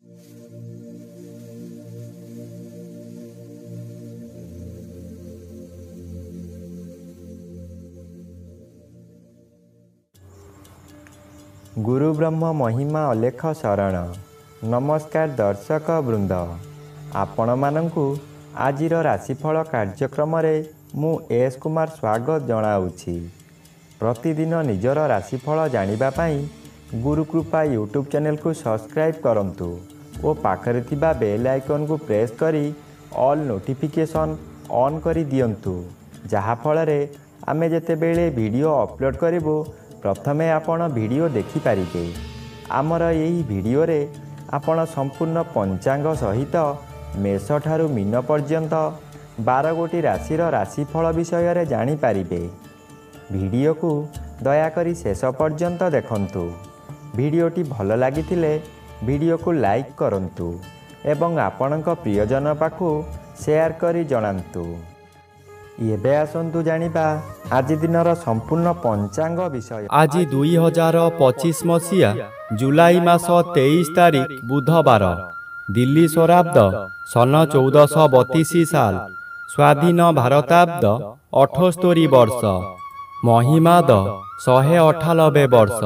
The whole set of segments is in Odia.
गुरु ब्रह्म महिमा अलेख शरण। नमस्कार दर्शक वृंद, आपण मानंकु आजिर राशिफल कार्यक्रम रे मु एस कुमार स्वागत जनाऊछि। प्रतिदिन निजर राशिफल जानिबा पई गुरुकृपा यूट्यूब चैनल को सब्सक्राइब करंतु और पाखरे थिबा बेल आइकन को प्रेस करी ऑल नोटिफिकेशन ऑन करी दियंतु, जहा फल रे आमे जेते बेले वीडियो अपलोड करिवो प्रथमे आपण वीडियो देखि पारिबे। आमर यही वीडियो रे आपण संपूर्ण पंचांग सहित मेष ठारू मीन पर्यंत 12 गोटी राशिर राशिफल विषय रे जानि पारिबे। वीडियो को दयाकरी शेष पर्यंत देखंतु। वीडियोटी भल लागिथिले वीडियो को लाइक करंतु एवं आपणक प्रियजन पाखु शेयर करी जणांतु। एबे आसंतु जानिबा आज दिनर संपूर्ण पंचांग विषय। आज 2025 मसीहा जुलाई मास 23 तारिख बुधवार, दिल्ली स्वराब्द सन 1432 साल, स्वाधीन भारताब्द 78 वर्ष, महिमाद 198 वर्ष।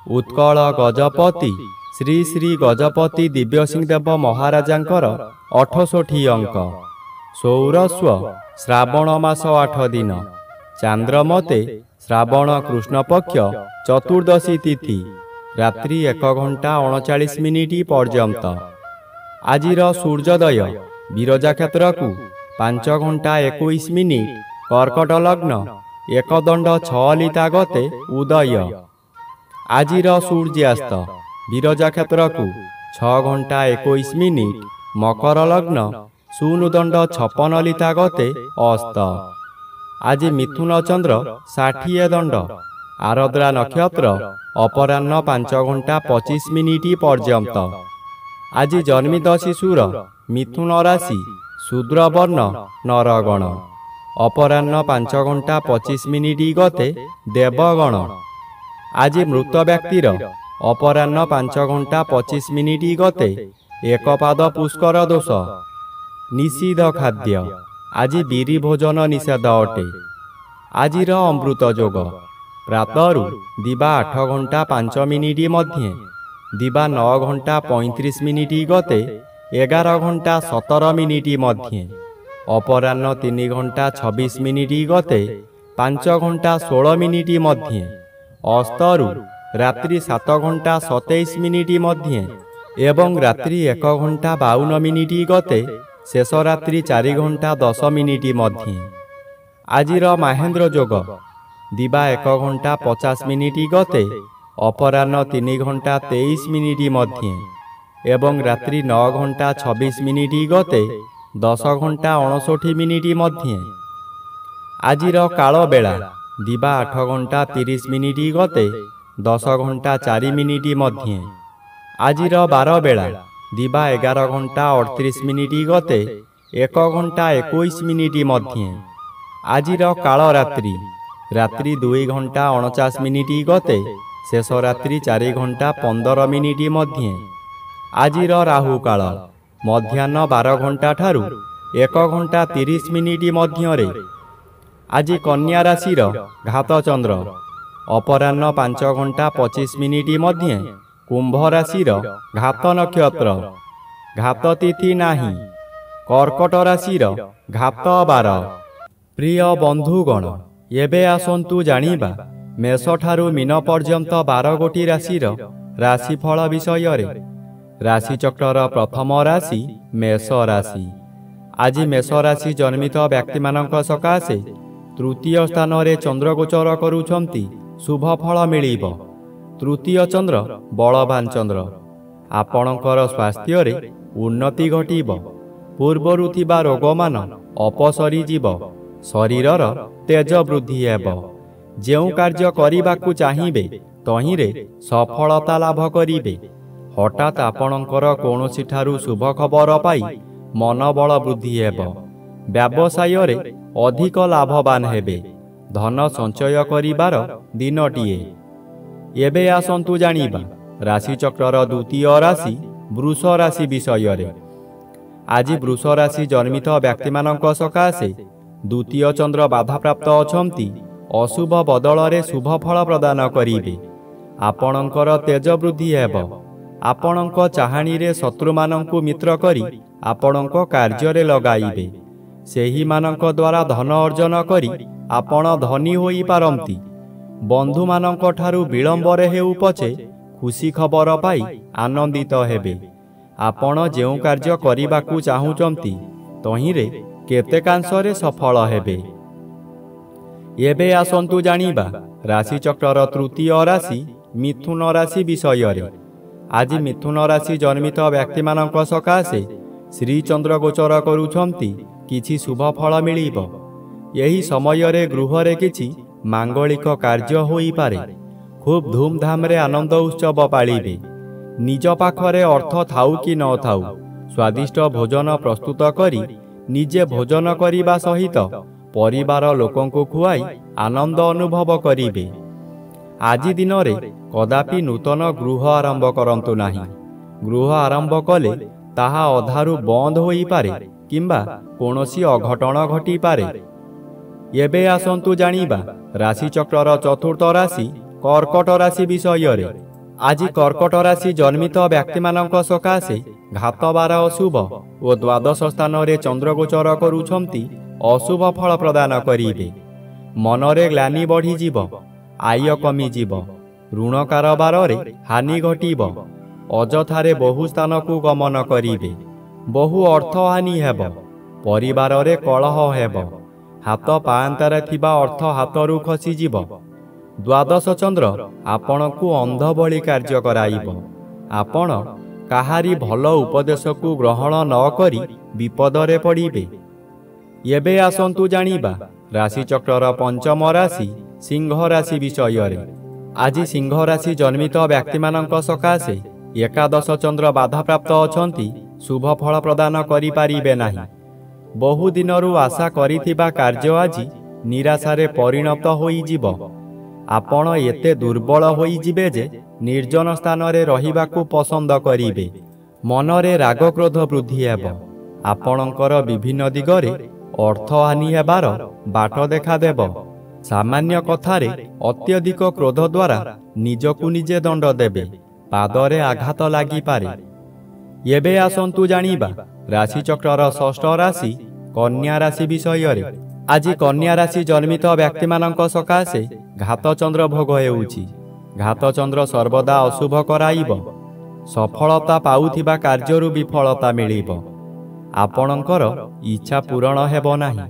उत्कल गजपति श्री श्री गजपति दिव्यसिंह देव महाराजांकर 68 अंक। सौरस्व श्रावण मास 8 दिन, चांद्रमते श्रावण कृष्ण पक्ष चतुर्दशी तिथि, रात्रि 1 घंटा 39 मिनिट पर्यंत। आजिर सूर्योदय विरजा क्षेत्र को 5 घंटा 21 मिनिट, कर्कट लग्न 1 दंड 6 लिता गते उदय। आजिर सूर्यास्त विरजा क्षेत्र को 6 घंटा 21 मिनिट, मकर लग्न 0 दंड 56 लिता गते अस्त। आज मिथुन चंद्र 60 दंड, आरद्रा नक्षत्र अपराह्न 5 घंटा 25 मिनिट पर्यंत। आज जन्मित शिशुर मिथुन राशि, शूद्र वर्ण नरगण, अपराह्न 5 घंटा 25 मिनिट गते देवगण। आज मृत व्यक्तिर अपराह्न 5 घंटा 25 मिनिट गते एकपाद पुष्कर दोष। निषिद्ध खाद्य आज बिरी भोजन निषेध अटे। आजिर अमृत जोग प्रातरु दिबा 8 घंटा 5 मिनिट मध्य, दिबा 9 घंटा 35 मिनिट गते 11 घंटा 17 मिनिट मध्य, अपराह्न 3 घंटा 26 मिनिट गते 5 घंटा 16 मिनिट मध्य, अस्तरु रात्रि 7 घंटा 27 मिनिट मध्य एवं रात्रि 1 घंटा 52 मिनिट गते शेष रात्रि 4 घंटा 10 मिनिट मध्य। आजिर महेंद्र जोग दिबा 1 घंटा 50 मिनिट गते अपराह्न 3 घंटा 23 मिनिट मध्य एवं रात्रि 9 घंटा 26 मिनिट गते 10 घंटा 59 मिनिट मध्य। आजिर काल बेला दिबा 8 घंटा 30 मिनिट गते 10 घंटा 4 मिनिट मध्य। आजिर बार बेला दिबा 11 घंटा 38 मिनिट गते 1 घंटा 21 मिनिट मध्य। आजिर काल रात्रि रात्रि 2 घंटा 49 मिनिट गते शेष रात्रि 4 घंटा 15 मिनिट मध्य। आजिर राहु काल मध्याह्न 12 घंटा ठारू 1 घंटा 30 मिनिट मध्य रे। आज कन्या राशिर घात चंद्र अपराह्न 5 घंटा 25 मिनिट मध्य, कुंभ राशिर घात नक्षत्र, घात तिथि नाही, कर्कट राशिर घात 12। प्रिय बंधुगण, एबे आसंतु जानिबा मेष ठारू मीन पर्यंत 12 गोटी राशिर राशिफल विषय रे। राशि चक्र प्रथम राशि मेष राशि। आज मेष राशि जन्मित व्यक्ति मानक सकाशे तृतीय स्थान रे चंद्र गोचर करूछंती, शुभ फल मिलिबो। तृतीय चंद्र बलवान चंद्र, आपणकर स्वास्थ्य रे उन्नति घटिब। पूर्वरु थिबा रोग मान अपसरी जीव, शरीरर तेज वृद्धि हेब। जेउ कार्य करिबाकु चाहिबे तहिरे सफलता लाभ करिबे। हठात आपणकर कोनोसी ठारू शुभ खबर पाई मनोबल वृद्धि हेब। व्यवसाय रे अधिक लाभवान हेबे। धन संचय करिबार दिनटिए। एबे आसंतु जानिबा राशि चक्रर द्वितीय राशि ବୃଷ ରାଶି ବିଷୟରେ। ଆଜି ବୃଷ ରାଶି ଜନ୍ମିତ ବ୍ୟକ୍ତିମାନଙ୍କ ସକାଶେ ଦ୍ୱିତୀୟ ଚନ୍ଦ୍ର ବାଧାପ୍ରାପ୍ତ ଅଛନ୍ତି। ଅଶୁଭ ବଦଳରେ ଶୁଭ ଫଳ ପ୍ରଦାନ କରିବେ। ଆପଣଙ୍କର ତେଜ ବୃଦ୍ଧି ହେବ। ଆପଣଙ୍କ ଚାହାଣୀରେ ଶତ୍ରୁମାନଙ୍କୁ ମିତ୍ର କରି ଆପଣଙ୍କ କାର୍ଯ୍ୟରେ ଲଗାଇବେ। ସେହିମାନଙ୍କ ଦ୍ୱାରା ଧନ ଅର୍ଜନ କରି ଆପଣ ଧନୀ ହୋଇପାରନ୍ତି। ବନ୍ଧୁମାନଙ୍କ ଠାରୁ ବିଳମ୍ବରେ ହେଉ ପଛେ ଖୁସି ଖବର ପାଇ ଆନନ୍ଦିତ ହେବେ। ଆପଣ ଯେଉଁ କାର୍ଯ୍ୟ କରିବାକୁ ଚାହୁଁଛନ୍ତି ତହିଁରେ କେତେକାଂଶରେ ସଫଳ ହେବେ। ଏବେ ଆସନ୍ତୁ ଜାଣିବା ରାଶିଚକ୍ରର ତୃତୀୟ ରାଶି ମିଥୁନ ରାଶି ବିଷୟରେ। ଆଜି ମିଥୁନ ରାଶି ଜନ୍ମିତ ବ୍ୟକ୍ତିମାନଙ୍କ ସକାଶେ ଶ୍ରୀଚନ୍ଦ୍ର ଗୋଚର କରୁଛନ୍ତି। କିଛି ଶୁଭ ଫଳ ମିଳିବ। ଏହି ସମୟରେ ଗୃହରେ କିଛି ମାଙ୍ଗଳିକ କାର୍ଯ୍ୟ ହୋଇପାରେ। ଖୁବ୍ ଧୁମଧାମରେ ଆନନ୍ଦ ଉତ୍ସବ ପାଳିବେ। ନିଜ ପାଖରେ ଅର୍ଥ ଥାଉ କି ନଥାଉ ସ୍ୱାଦିଷ୍ଟ ଭୋଜନ ପ୍ରସ୍ତୁତ କରି ନିଜେ ଭୋଜନ କରିବା ସହିତ ପରିବାର ଲୋକଙ୍କୁ ଖୁଆଇ ଆନନ୍ଦ ଅନୁଭବ କରିବେ। ଆଜି ଦିନରେ କଦାପି ନୂତନ ଗୃହ ଆରମ୍ଭ କରନ୍ତୁ ନାହିଁ। ଗୃହ ଆରମ୍ଭ କଲେ ତାହା ଅଧାରୁ ବନ୍ଦ ହୋଇପାରେ କିମ୍ବା କୌଣସି ଅଘଟଣ ଘଟିପାରେ। ଏବେ ଆସନ୍ତୁ ଜାଣିବା ରାଶିଚକ୍ରର ଚତୁର୍ଥ ରାଶି କର୍କଟ ରାଶି ବିଷୟରେ। ଆଜି କର୍କଟ ରାଶି ଜନ୍ମିତ ବ୍ୟକ୍ତିମାନଙ୍କ ସକାଶେ ଘାତବାର ଅଶୁଭ ଓ ଦ୍ୱାଦଶ ସ୍ଥାନରେ ଚନ୍ଦ୍ରଗୋଚର କରୁଛନ୍ତି। ଅଶୁଭ ଫଳ ପ୍ରଦାନ କରିବେ। ମନରେ ଗ୍ଲାନି ବଢ଼ିଯିବ। ଆୟ କମିଯିବ। ଋଣ କାରବାରରେ ହାନି ଘଟିବ। ଅଯଥାରେ ବହୁ ସ୍ଥାନକୁ ଗମନ କରିବେ। ବହୁ ଅର୍ଥ ହାନି ହେବ। ପରିବାରରେ କଳହ ହେବ। ହାତ ପାଆନ୍ତାରେ ଥିବା ଅର୍ଥ ହାତରୁ ଖସିଯିବ। ଦ୍ୱାଦଶ ଚନ୍ଦ୍ର ଆପଣଙ୍କୁ ଅନ୍ଧ ଭଳି କାର୍ଯ୍ୟ କରାଇବ। ଆପଣ କାହାରି ଭଲ ଉପଦେଶକୁ ଗ୍ରହଣ ନ କରି ବିପଦରେ ପଡ଼ିବେ। ଏବେ ଆସନ୍ତୁ ଜାଣିବା ରାଶିଚକ୍ରର ପଞ୍ଚମ ରାଶି ସିଂହ ରାଶି ବିଷୟରେ। ଆଜି ସିଂହ ରାଶି ଜନ୍ମିତ ବ୍ୟକ୍ତିମାନଙ୍କ ସକାଶେ ଏକାଦଶ ଚନ୍ଦ୍ର ବାଧାପ୍ରାପ୍ତ ଅଛନ୍ତି। ଶୁଭ ଫଳ ପ୍ରଦାନ କରିପାରିବେ ନାହିଁ। ବହୁ ଦିନରୁ ଆଶା କରିଥିବା କାର୍ଯ୍ୟ ଆଜି ନିରାଶାରେ ପରିଣତ ହୋଇଯିବ। ଆପଣ ଏତେ ଦୁର୍ବଳ ହୋଇଯିବେ ଯେ ନିର୍ଜନ ସ୍ଥାନରେ ରହିବାକୁ ପସନ୍ଦ କରିବେ। ମନରେ ରାଗ କ୍ରୋଧ ବୃଦ୍ଧି ହେବ। ଆପଣଙ୍କର ବିଭିନ୍ନ ଦିଗରେ ଅର୍ଥହାନି ହେବାର ବାଟ ଦେଖାଦେବ। ସାମାନ୍ୟ କଥାରେ ଅତ୍ୟଧିକ କ୍ରୋଧ ଦ୍ୱାରା ନିଜକୁ ନିଜେ ଦଣ୍ଡ ଦେବେ। ପାଦରେ ଆଘାତ ଲାଗିପାରେ। ଏବେ ଆସନ୍ତୁ ଜାଣିବା ରାଶିଚକ୍ରର ଷଷ୍ଠ ରାଶି କନ୍ୟା ରାଶି ବିଷୟରେ। ଆଜି କନ୍ୟା ରାଶି ଜନ୍ମିତ ବ୍ୟକ୍ତିମାନଙ୍କ ସକାଶେ ଘାତଚନ୍ଦ୍ର ଭୋଗ ହେଉଛି। ଘାତଚନ୍ଦ୍ର ସର୍ବଦା ଅଶୁଭ କରାଇବ। ସଫଳତା ପାଉଥିବା କାର୍ଯ୍ୟରୁ ବିଫଳତା ମିଳିବ। ଆପଣଙ୍କର ଇଚ୍ଛା ପୂରଣ ହେବ ନାହିଁ।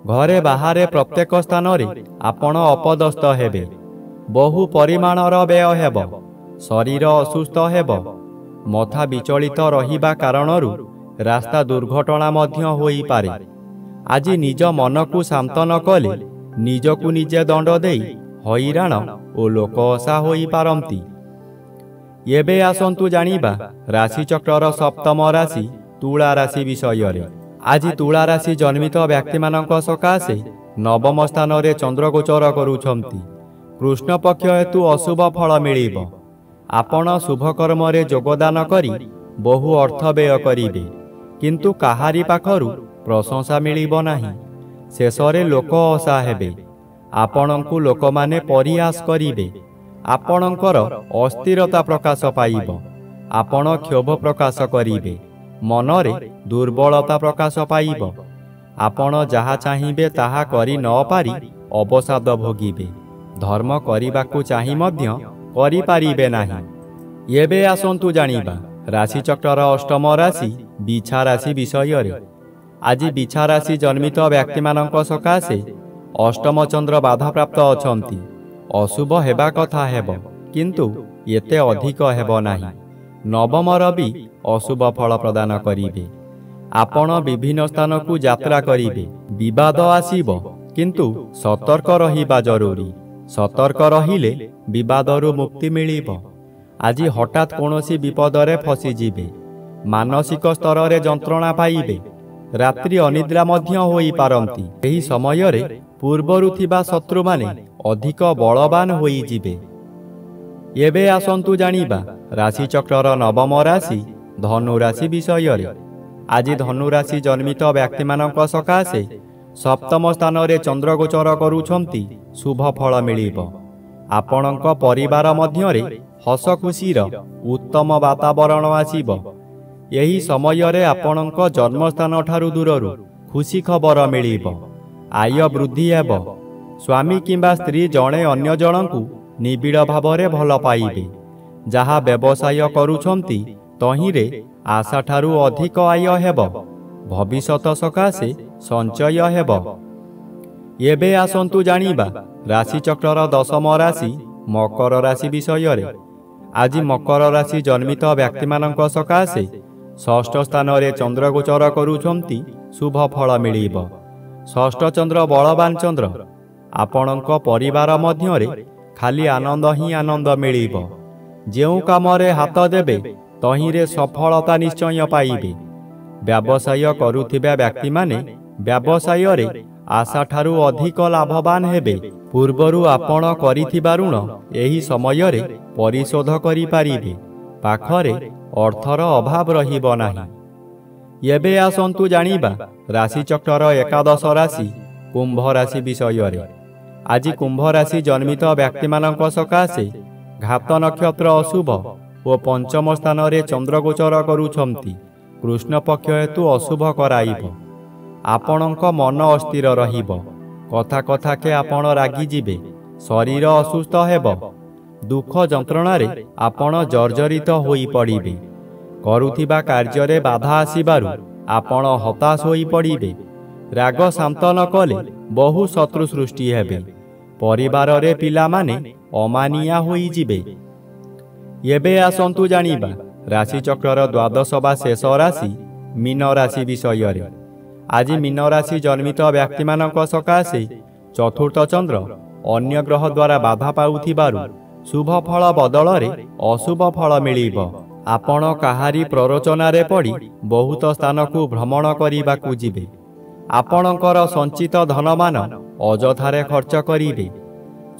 ଘରେ ବାହାରେ ପ୍ରତ୍ୟେକ ସ୍ଥାନରେ ଆପଣ ଅପଦସ୍ଥ ହେବେ। ବହୁ ପରିମାଣର ବ୍ୟୟ ହେବ। ଶରୀର ଅସୁସ୍ଥ ହେବ। ମଥା ବିଚଳିତ ରହିବା କାରଣରୁ ରାସ୍ତା ଦୁର୍ଘଟଣା ମଧ୍ୟ ହୋଇପାରେ। ଆଜି ନିଜ ମନକୁ ଶାନ୍ତ ନ କଲେ ନିଜକୁ ନିଜେ ଦଣ୍ଡ ଦେଇ ହଇରାଣ ଓ ଲୋକ ଅସା ହୋଇପାରନ୍ତି। ଏବେ ଆସନ୍ତୁ ଜାଣିବା ରାଶିଚକ୍ରର ସପ୍ତମ ରାଶି ତୁଳା ରାଶି ବିଷୟରେ। ଆଜି ତୁଳା ରାଶି ଜନ୍ମିତ ବ୍ୟକ୍ତିମାନଙ୍କ ସକାଶେ ନବମ ସ୍ଥାନରେ ଚନ୍ଦ୍ରଗୋଚର କରୁଛନ୍ତି। କୃଷ୍ଣପକ୍ଷ ହେତୁ ଅଶୁଭ ଫଳ ମିଳିବ। ଆପଣ ଶୁଭକର୍ମରେ ଯୋଗଦାନ କରି ବହୁ ଅର୍ଥ ବ୍ୟୟ କରିବେ। କିନ୍ତୁ କାହାରି ପାଖରୁ ପ୍ରଶଂସା ମିଳିବ ନାହିଁ। ଶେଷରେ ଲୋକ ଅସା ହେବେ। ଆପଣଙ୍କୁ ଲୋକମାନେ ପରିହାସ କରିବେ। ଆପଣଙ୍କର ଅସ୍ଥିରତା ପ୍ରକାଶ ପାଇବ। ଆପଣ କ୍ଷୋଭ ପ୍ରକାଶ କରିବେ। ମନରେ ଦୁର୍ବଳତା ପ୍ରକାଶ ପାଇବ। ଆପଣ ଯାହା ଚାହିଁବେ ତାହା କରି ନ ପାରି ଅବସାଦ ଭୋଗିବେ। ଧର୍ମ କରିବାକୁ ଚାହିଁ ମଧ୍ୟ କରିପାରିବେ ନାହିଁ। ଏବେ ଆସନ୍ତୁ ଜାଣିବା ରାଶିଚକ୍ରର ଅଷ୍ଟମ ରାଶି ବିଛା ରାଶି ବିଷୟରେ। ଆଜି ବିଛା ରାଶି ଜନ୍ମିତ ବ୍ୟକ୍ତିମାନଙ୍କ ସକାଶେ ଅଷ୍ଟମ ଚନ୍ଦ୍ର ବାଧାପ୍ରାପ୍ତ ଅଛନ୍ତି। ଅଶୁଭ ହେବା କଥା ହେବ, କିନ୍ତୁ ଏତେ ଅଧିକ ହେବ ନାହିଁ। ନବମ ରବି ଅଶୁଭ ଫଳ ପ୍ରଦାନ କରିବେ। ଆପଣ ବିଭିନ୍ନ ସ୍ଥାନକୁ ଯାତ୍ରା କରିବେ। ବିବାଦ ଆସିବ, କିନ୍ତୁ ସତର୍କ ରହିବା ଜରୁରୀ। ସତର୍କ ରହିଲେ ବିବାଦରୁ ମୁକ୍ତି ମିଳିବ। ଆଜି ହଠାତ୍ କୌଣସି ବିପଦରେ ଫସିଯିବେ। ମାନସିକ ସ୍ତରରେ ଯନ୍ତ୍ରଣା ପାଇବେ। ରାତ୍ରି ଅନିଦ୍ରା ମଧ୍ୟ ହୋଇପାରନ୍ତି। ଏହି ସମୟରେ ପୂର୍ବରୁ ଥିବା ଶତ୍ରୁମାନେ ଅଧିକ ବଳବାନ ହୋଇଯିବେ। ଏବେ ଆସନ୍ତୁ ଜାଣିବା ରାଶିଚକ୍ରର ନବମ ରାଶି ଧନୁରାଶି ବିଷୟରେ। ଆଜି ଧନୁରାଶି ଜନ୍ମିତ ବ୍ୟକ୍ତିମାନଙ୍କ ସକାଶେ ସପ୍ତମ ସ୍ଥାନରେ ଚନ୍ଦ୍ରଗୋଚର କରୁଛନ୍ତି, ଶୁଭ ଫଳ ମିଳିବ। ଆପଣଙ୍କ ପରିବାର ମଧ୍ୟରେ ହସ ଖୁସିର ଉତ୍ତମ ବାତାବରଣ ଆସିବ। ଏହି ସମୟରେ ଆପଣଙ୍କ ଜନ୍ମସ୍ଥାନଠାରୁ ଦୂରରୁ ଖୁସି ଖବର ମିଳିବ। ଆୟ ବୃଦ୍ଧି ହେବ। ସ୍ୱାମୀ କିମ୍ବା ସ୍ତ୍ରୀ ଜଣେ ଅନ୍ୟ ଜଣଙ୍କୁ ନିବିଡ଼ ଭାବରେ ଭଲ ପାଇବେ। ଯାହା ବ୍ୟବସାୟ କରୁଛନ୍ତି ତହିଁରେ ଆଶାଠାରୁ ଅଧିକ ଆୟ ହେବ। ଭବିଷ୍ୟତ ସକାଶେ ସଞ୍ଚୟ ହେବ। ଏବେ ଆସନ୍ତୁ ଜାଣିବା ରାଶିଚକ୍ରର ଦଶମ ରାଶି ମକର ରାଶି ବିଷୟରେ। ଆଜି ମକର ରାଶି ଜନ୍ମିତ ବ୍ୟକ୍ତିମାନଙ୍କ ସକାଶେ ଷଷ୍ଠ ସ୍ଥାନରେ ଚନ୍ଦ୍ରଗୋଚର କରୁଛନ୍ତି, ଶୁଭ ଫଳ ମିଳିବ। ଷଷ୍ଠ ଚନ୍ଦ୍ର ବଳବାନ ଚନ୍ଦ୍ର। ଆପଣଙ୍କ ପରିବାର ମଧ୍ୟରେ ଖାଲି ଆନନ୍ଦ ହିଁ ଆନନ୍ଦ ମିଳିବ। ଯେଉଁ କାମରେ ହାତ ଦେବେ ତହିଁରେ ସଫଳତା ନିଶ୍ଚୟ ପାଇବେ। ବ୍ୟବସାୟ କରୁଥିବା ବ୍ୟକ୍ତିମାନେ ବ୍ୟବସାୟରେ ଆଶାଠାରୁ ଅଧିକ ଲାଭବାନ ହେବେ। ପୂର୍ବରୁ ଆପଣ କରିଥିବା ଋଣ ଏହି ସମୟରେ ପରିଶୋଧ କରିପାରିବେ। ପାଖରେ ଅର୍ଥର ଅଭାବ ରହିବ ନାହିଁ। ଏବେ ଆସନ୍ତୁ ଜାଣିବା ରାଶିଚକ୍ରର ଏକାଦଶ ରାଶି କୁମ୍ଭ ରାଶି ବିଷୟରେ। ଆଜି କୁମ୍ଭ ରାଶି ଜନ୍ମିତ ବ୍ୟକ୍ତିମାନଙ୍କ ସକାଶେ ଘାତ ନକ୍ଷତ୍ର ଅଶୁଭ ଓ ପଞ୍ଚମ ସ୍ଥାନରେ ଚନ୍ଦ୍ରଗୋଚର କରୁଛନ୍ତି, କୃଷ୍ଣପକ୍ଷ ହେତୁ ଅଶୁଭ କରାଇବ। ଆପଣଙ୍କ ମନ ଅସ୍ଥିର ରହିବ। କଥା କଥାକେ ଆପଣ ରାଗିଯିବେ। ଶରୀର ଅସୁସ୍ଥ ହେବ। ଦୁଃଖ ଯନ୍ତ୍ରଣାରେ ଆପଣ ଜର୍ଜରିତ ହୋଇପଡ଼ିବେ। କରୁଥିବା କାର୍ଯ୍ୟରେ ବାଧା ଆସିବାରୁ ଆପଣ ହତାଶ ହୋଇପଡ଼ିବେ। ରାଗ ଶାନ୍ତ ନ କଲେ ବହୁ ଶତ୍ରୁ ସୃଷ୍ଟି ହେବେ। ପରିବାରରେ ପିଲାମାନେ ଅମାନିଆ ହୋଇଯିବେ। ଏବେ ଆସନ୍ତୁ ଜାଣିବା ରାଶିଚକ୍ରର ଦ୍ୱାଦଶ ବା ଶେଷ ରାଶି ମୀନ ରାଶି ବିଷୟରେ। ଆଜି ମୀନ ରାଶି ଜନ୍ମିତ ବ୍ୟକ୍ତିମାନଙ୍କ ସକାଶେ ଚତୁର୍ଥ ଚନ୍ଦ୍ର ଅନ୍ୟ ଗ୍ରହ ଦ୍ୱାରା ବାଧା ପାଉଥିବାରୁ ଶୁଭ ଫଳ ବଦଳରେ ଅଶୁଭ ଫଳ ମିଳିବ। ଆପଣ କାହାରି ପ୍ରରୋଚନାରେ ପଡ଼ି ବହୁତ ସ୍ଥାନକୁ ଭ୍ରମଣ କରିବାକୁ ଯିବେ। ଆପଣଙ୍କର ସଞ୍ଚିତ ଧନମାନ ଅଯଥାରେ ଖର୍ଚ୍ଚ କରିବେ।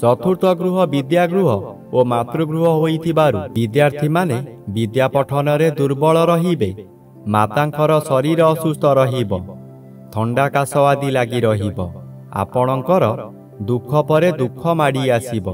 ଚତୁର୍ଥ ଗୃହ ବିଦ୍ୟାଗୃହ ଓ ମାତୃଗୃହ ହୋଇଥିବାରୁ ବିଦ୍ୟାର୍ଥୀମାନେ ବିଦ୍ୟା ପଠନରେ ଦୁର୍ବଳ ରହିବେ। ମାତାଙ୍କର ଶରୀର ଅସୁସ୍ଥ ରହିବ। ଥଣ୍ଡା କାଶ ଆଦି ଲାଗି ରହିବ। ଆପଣଙ୍କର ଦୁଃଖ ପରେ ଦୁଃଖ ମାଡ଼ି ଆସିବ।